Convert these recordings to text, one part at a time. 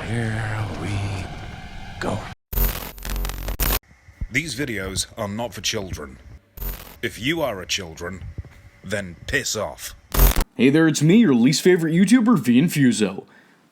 Here we go. These videos are not for children. If you are a children, then piss off. Hey there, it's me, your least favorite YouTuber, Infuso.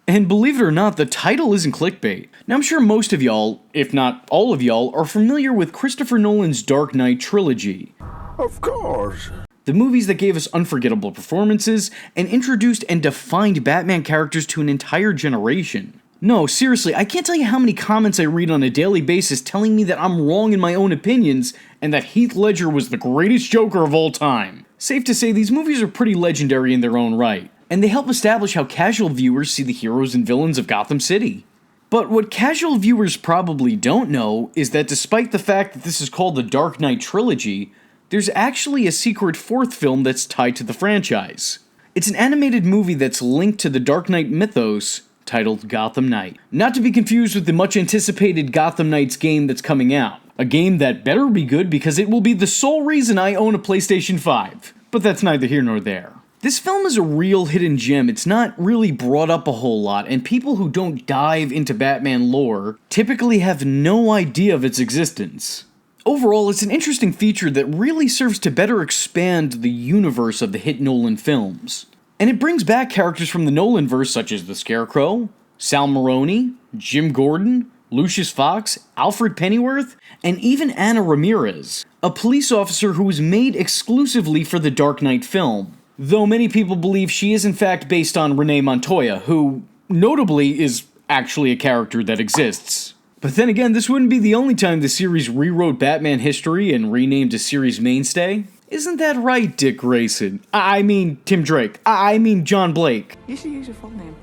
And believe it or not, the title isn't clickbait. Now I'm sure most of y'all, if not all of y'all, are familiar with Christopher Nolan's Dark Knight Trilogy. Of course. The movies that gave us unforgettable performances and introduced and defined Batman characters to an entire generation. No, seriously, I can't tell you how many comments I read on a daily basis telling me that I'm wrong in my own opinions and that Heath Ledger was the greatest Joker of all time. Safe to say, these movies are pretty legendary in their own right, and they help establish how casual viewers see the heroes and villains of Gotham City. But what casual viewers probably don't know is that despite the fact that this is called the Dark Knight Trilogy, there's actually a secret fourth film that's tied to the franchise. It's an animated movie that's linked to the Dark Knight mythos, titled Gotham Knight. Not to be confused with the much anticipated Gotham Knights game that's coming out. A game that better be good because it will be the sole reason I own a PlayStation 5. But that's neither here nor there. This film is a real hidden gem. It's not really brought up a whole lot, and people who don't dive into Batman lore typically have no idea of its existence. Overall, it's an interesting feature that really serves to better expand the universe of the hit Nolan films. And it brings back characters from the Nolanverse such as the Scarecrow, Sal Maroni, Jim Gordon, Lucius Fox, Alfred Pennyworth, and even Ana Ramirez, a police officer who was made exclusively for the Dark Knight film. Though many people believe she is in fact based on Renee Montoya, who, notably, is actually a character that exists. But then again, this wouldn't be the only time the series rewrote Batman history and renamed a series mainstay. Isn't that right, Dick Grayson? I mean, Tim Drake. I mean, John Blake. You should use your full name.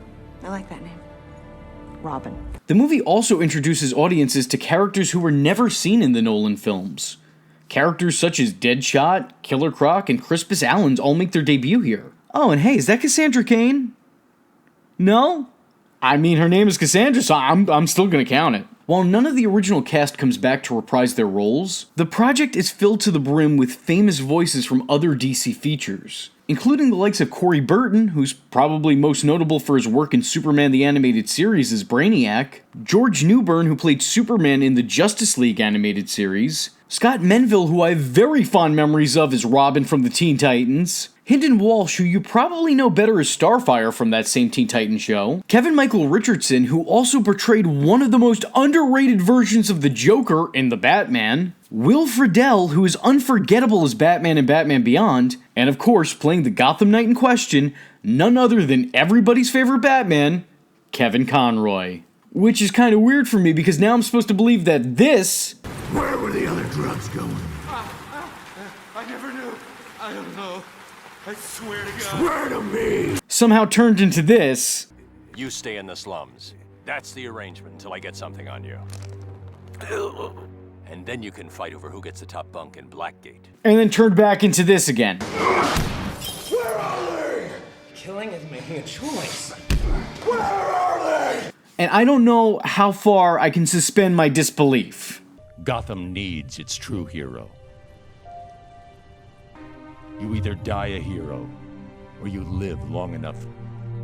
I like that name. Robin. The movie also introduces audiences to characters who were never seen in the Nolan films. Characters such as Deadshot, Killer Croc, and Crispus Allen all make their debut here. Oh, and hey, is that Cassandra Cain? No? I mean, her name is Cassandra, so I'm still gonna count it. While none of the original cast comes back to reprise their roles, the project is filled to the brim with famous voices from other DC features, including the likes of Corey Burton, who's probably most notable for his work in Superman the Animated Series as Brainiac, George Newbern, who played Superman in the Justice League Animated Series, Scott Menville, who I have very fond memories of as Robin from the Teen Titans, Hynden Walsh, who you probably know better as Starfire from that same Teen Titans show, Kevin Michael Richardson, who also portrayed one of the most underrated versions of the Joker in The Batman, Will Friedle, who is unforgettable as Batman in Batman Beyond, and of course, playing the Gotham Knight in question, none other than everybody's favorite Batman, Kevin Conroy. Which is kind of weird for me because now I'm supposed to believe that this... Where were the other drugs going? I never knew. I don't know. I swear to God. Swear to me! somehow turned into this. You stay in the slums. That's the arrangement until I get something on you. And then you can fight over who gets the top bunk in Blackgate. And then turned back into this again. Where are they? Killing is making a choice. Where are they? And I don't know how far I can suspend my disbelief. Gotham needs its true hero. You either die a hero, or you live long enough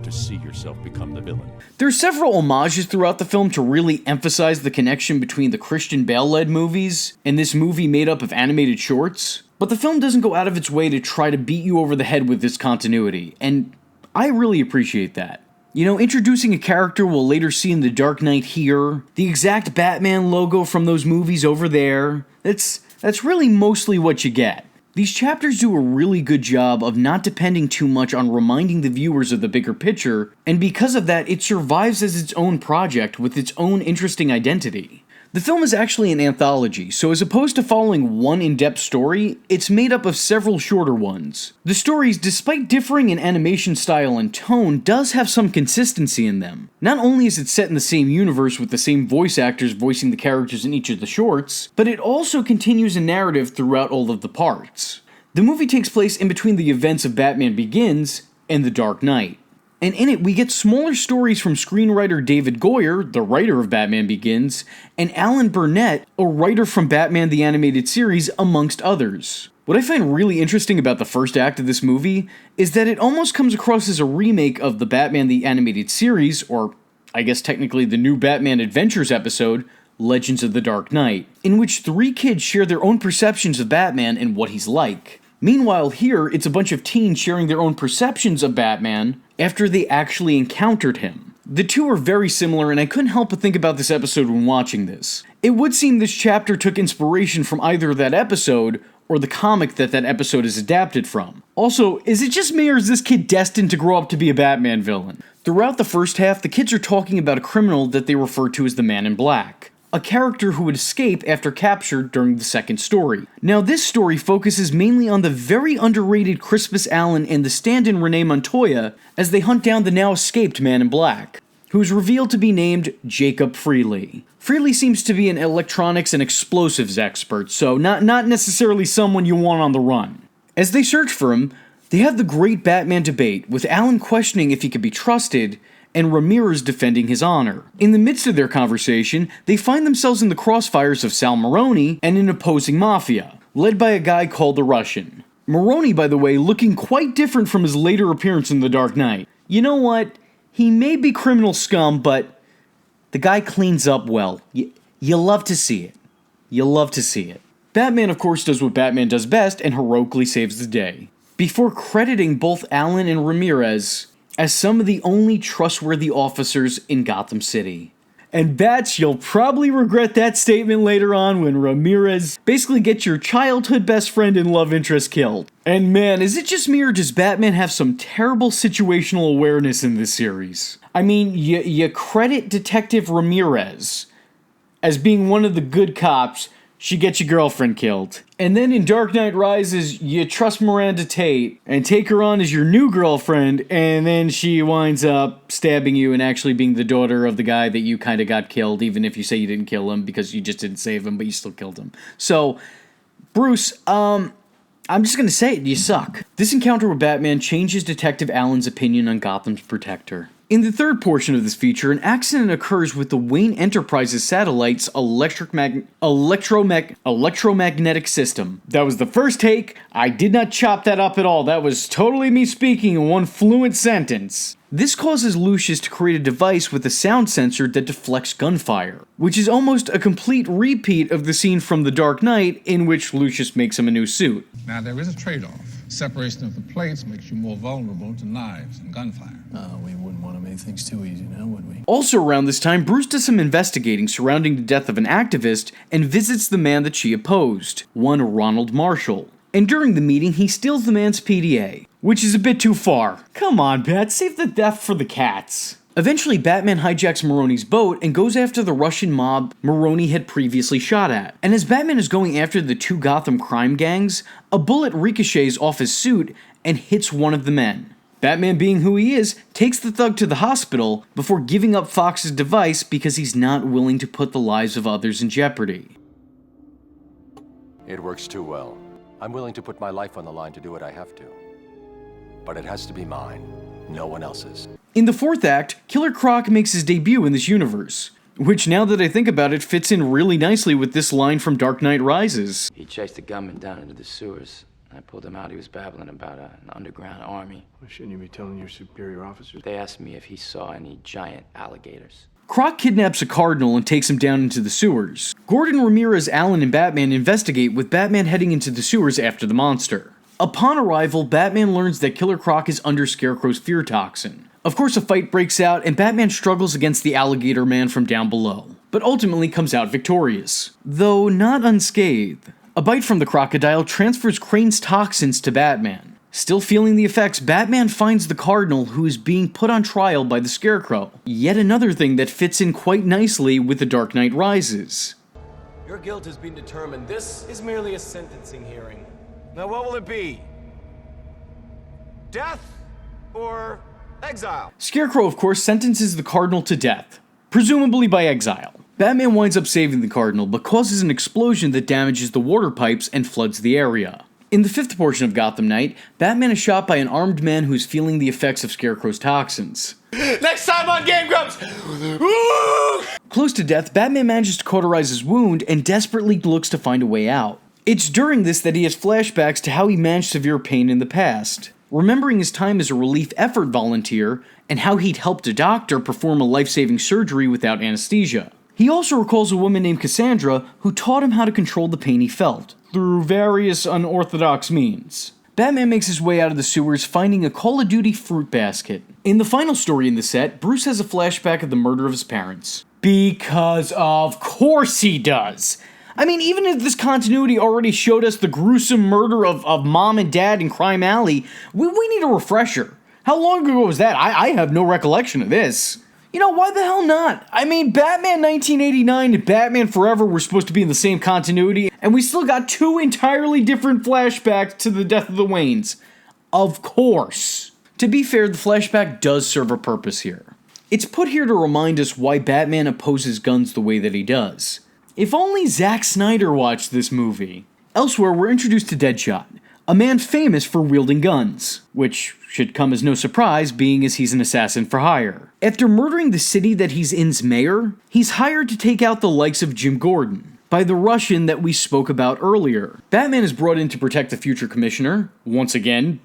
to see yourself become the villain. There are several homages throughout the film to really emphasize the connection between the Christian Bale-led movies and this movie made up of animated shorts, but the film doesn't go out of its way to try to beat you over the head with this continuity, and I really appreciate that. You know, introducing a character we'll later see in The Dark Knight here, the exact Batman logo from those movies over there, that's really mostly what you get. These chapters do a really good job of not depending too much on reminding the viewers of the bigger picture, and because of that, it survives as its own project with its own interesting identity. The film is actually an anthology, so as opposed to following one in-depth story, it's made up of several shorter ones. The stories, despite differing in animation style and tone, does have some consistency in them. Not only is it set in the same universe with the same voice actors voicing the characters in each of the shorts, but it also continues a narrative throughout all of the parts. The movie takes place in between the events of Batman Begins and The Dark Knight. And in it, we get smaller stories from screenwriter David Goyer, the writer of Batman Begins, and Alan Burnett, a writer from Batman the Animated Series, amongst others. What I find really interesting about the first act of this movie is that it almost comes across as a remake of the Batman the Animated Series, or I guess technically the new Batman Adventures episode, Legends of the Dark Knight, in which 3 kids share their own perceptions of Batman and what he's like. Meanwhile, here, it's a bunch of teens sharing their own perceptions of Batman after they actually encountered him. The two are very similar, and I couldn't help but think about this episode when watching this. It would seem this chapter took inspiration from either that episode or the comic that episode is adapted from. Also, is it just me or is this kid destined to grow up to be a Batman villain? Throughout the first half, the kids are talking about a criminal that they refer to as the Man in Black, a character who would escape after captured during the second story. Now, this story focuses mainly on the very underrated Crispus Allen and the stand-in Renee Montoya as they hunt down the now escaped Man in Black, who is revealed to be named Jacob Freely. Freely seems to be an electronics and explosives expert, so not necessarily someone you want on the run. As they search for him, they have the great Batman debate, with Allen questioning if he could be trusted, and Ramirez defending his honor. In the midst of their conversation, they find themselves in the crossfires of Sal Maroni and an opposing mafia, led by a guy called the Russian. Maroni, by the way, looking quite different from his later appearance in The Dark Knight. You know what? He may be criminal scum, but the guy cleans up well. You love to see it. You love to see it. Batman, of course, does what Batman does best and heroically saves the day, before crediting both Allen and Ramirez as some of the only trustworthy officers in Gotham City. And Bats, you'll probably regret that statement later on when Ramirez basically gets your childhood best friend and love interest killed. And man, is it just me or does Batman have some terrible situational awareness in this series? I mean, you credit Detective Ramirez as being one of the good cops, she gets your girlfriend killed. And then in Dark Knight Rises, you trust Miranda Tate and take her on as your new girlfriend, and then she winds up stabbing you and actually being the daughter of the guy that you kind of got killed, even if you say you didn't kill him because you just didn't save him, but you still killed him. So, Bruce, I'm just gonna say it, you suck. This encounter with Batman changes Detective Allen's opinion on Gotham's protector. In the third portion of this feature, an accident occurs with the Wayne Enterprises satellite's electromagnetic system. That was the first take. I did not chop that up at all. That was totally me speaking in one fluent sentence. This causes Lucius to create a device with a sound sensor that deflects gunfire, which is almost a complete repeat of the scene from The Dark Knight in which Lucius makes him a new suit. Now, there is a trade-off. Separation of the plates makes you more vulnerable to knives and gunfire. We wouldn't want to make things too easy now, would we? Also around this time, Bruce does some investigating surrounding the death of an activist and visits the man that she opposed, one Ronald Marshall. And during the meeting, he steals the man's PDA, which is a bit too far. Come on, Bat, save the death for the cats. Eventually, Batman hijacks Maroni's boat and goes after the Russian mob Maroni had previously shot at. And as Batman is going after the two Gotham crime gangs, a bullet ricochets off his suit and hits one of the men. Batman, being who he is, takes the thug to the hospital before giving up Fox's device because he's not willing to put the lives of others in jeopardy. It works too well. I'm willing to put my life on the line to do what I have to. But it has to be mine, no one else's. In the fourth act, Killer Croc makes his debut in this universe, which now that I think about it fits in really nicely with this line from Dark Knight Rises. He chased the gunman down into the sewers. I pulled him out. He was babbling about an underground army. Well, shouldn't you be telling your superior officers? They asked me if he saw any giant alligators. Croc kidnaps a cardinal and takes him down into the sewers. Gordon, Ramirez, Allen, and Batman investigate, with Batman heading into the sewers after the monster. Upon arrival, Batman learns that Killer Croc is under Scarecrow's fear toxin. Of course, a fight breaks out, and Batman struggles against the alligator man from down below, but ultimately comes out victorious, though not unscathed. A bite from the crocodile transfers Crane's toxins to Batman. Still feeling the effects, Batman finds the Cardinal, who is being put on trial by the Scarecrow. Yet another thing that fits in quite nicely with The Dark Knight Rises. Your guilt has been determined. This is merely a sentencing hearing. Now what will it be? Death or exile? Scarecrow, of course, sentences the Cardinal to death, presumably by exile. Batman winds up saving the Cardinal, but causes an explosion that damages the water pipes and floods the area. In the fifth portion of Gotham Knight, Batman is shot by an armed man who is feeling the effects of Scarecrow's toxins. Next time on Game Grumps! Close to death, Batman manages to cauterize his wound and desperately looks to find a way out. It's during this that he has flashbacks to how he managed severe pain in the past. remembering his time as a relief effort volunteer and how he'd helped a doctor perform a life-saving surgery without anesthesia. He also recalls a woman named Cassandra who taught him how to control the pain he felt, through various unorthodox means. Batman makes his way out of the sewers, finding a Call of Duty fruit basket. In the final story in the set, Bruce has a flashback of the murder of his parents. Because of course he does! I mean, even if this continuity already showed us the gruesome murder of mom and dad in Crime Alley, we need a refresher. How long ago was that? I have no recollection of this. You know, why the hell not? I mean, Batman 1989 and Batman Forever were supposed to be in the same continuity, and we still got two entirely different flashbacks to the death of the Waynes. Of course. To be fair, the flashback does serve a purpose here. It's put here to remind us why Batman opposes guns the way that he does. If only Zack Snyder watched this movie. Elsewhere, we're introduced to Deadshot, a man famous for wielding guns, which should come as no surprise, being as he's an assassin for hire. After murdering the city that he's in's mayor, he's hired to take out the likes of Jim Gordon, by the Russian that we spoke about earlier. Batman is brought in to protect the future commissioner, once again,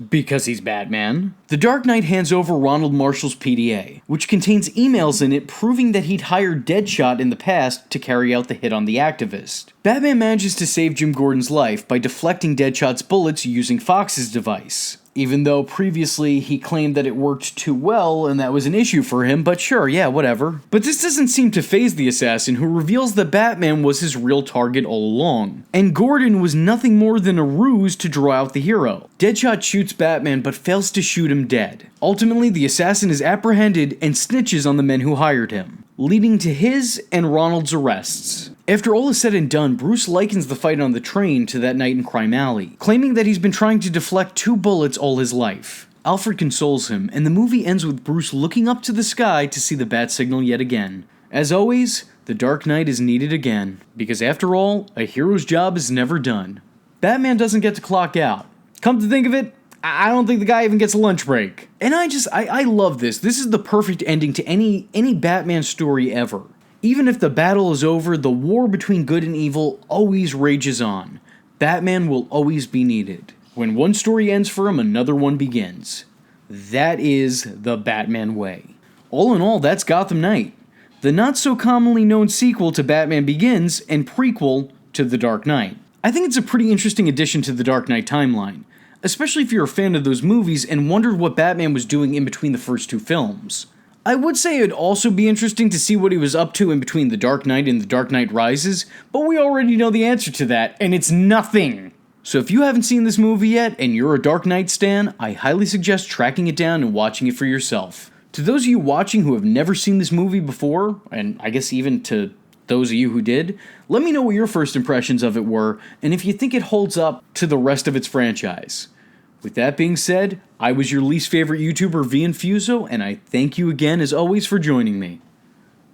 because he's Batman. The Dark Knight hands over Ronald Marshall's PDA, which contains emails in it proving that he'd hired Deadshot in the past to carry out the hit on the activist. Batman manages to save Jim Gordon's life by deflecting Deadshot's bullets using Fox's device. Even though previously he claimed that it worked too well and that was an issue for him, but sure, yeah, whatever. But this doesn't seem to faze the assassin, who reveals that Batman was his real target all along, and Gordon was nothing more than a ruse to draw out the hero. Deadshot shoots Batman but fails to shoot him dead. Ultimately, the assassin is apprehended and snitches on the men who hired him, leading to his and Ronald's arrests. After all is said and done, Bruce likens the fight on the train to that night in Crime Alley, claiming that he's been trying to deflect 2 bullets all his life. Alfred consoles him, and the movie ends with Bruce looking up to the sky to see the bat signal yet again. As always, the Dark Knight is needed again, because after all, a hero's job is never done. Batman doesn't get to clock out. Come to think of it, I don't think the guy even gets a lunch break. And I love this. This is the perfect ending to any Batman story ever. Even if the battle is over, the war between good and evil always rages on. Batman will always be needed. When one story ends for him, another one begins. That is the Batman way. All in all, that's Gotham Knight, the not so commonly known sequel to Batman Begins and prequel to The Dark Knight. I think it's a pretty interesting addition to the Dark Knight timeline, especially if you're a fan of those movies and wondered what Batman was doing in between the first 2 films. I would say it'd also be interesting to see what he was up to in between The Dark Knight and The Dark Knight Rises, but we already know the answer to that, and it's nothing! So if you haven't seen this movie yet, and you're a Dark Knight stan, I highly suggest tracking it down and watching it for yourself. To those of you watching who have never seen this movie before, and I guess even to those of you who did, let me know what your first impressions of it were, and if you think it holds up to the rest of its franchise. With that being said, I was your least favorite YouTuber, Infuso, and I thank you again, as always, for joining me.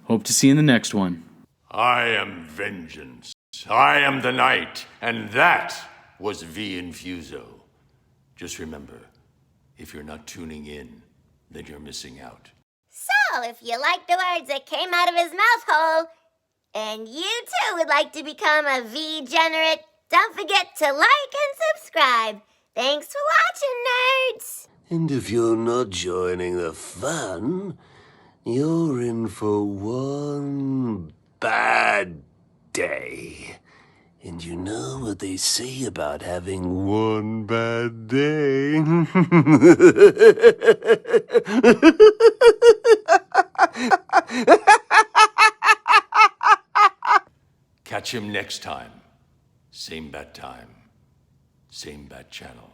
Hope to see you in the next one. I am vengeance. I am the Knight, and that was Infuso. Just remember, if you're not tuning in, then you're missing out. So, if you like the words that came out of his mouth hole, and you too would like to become a V-generate, don't forget to like and subscribe. Thanks for watching, nerds! And if you're not joining the fun, you're in for one bad day. And you know what they say about having one bad day? Catch him next time. Same bat time. Same bat channel.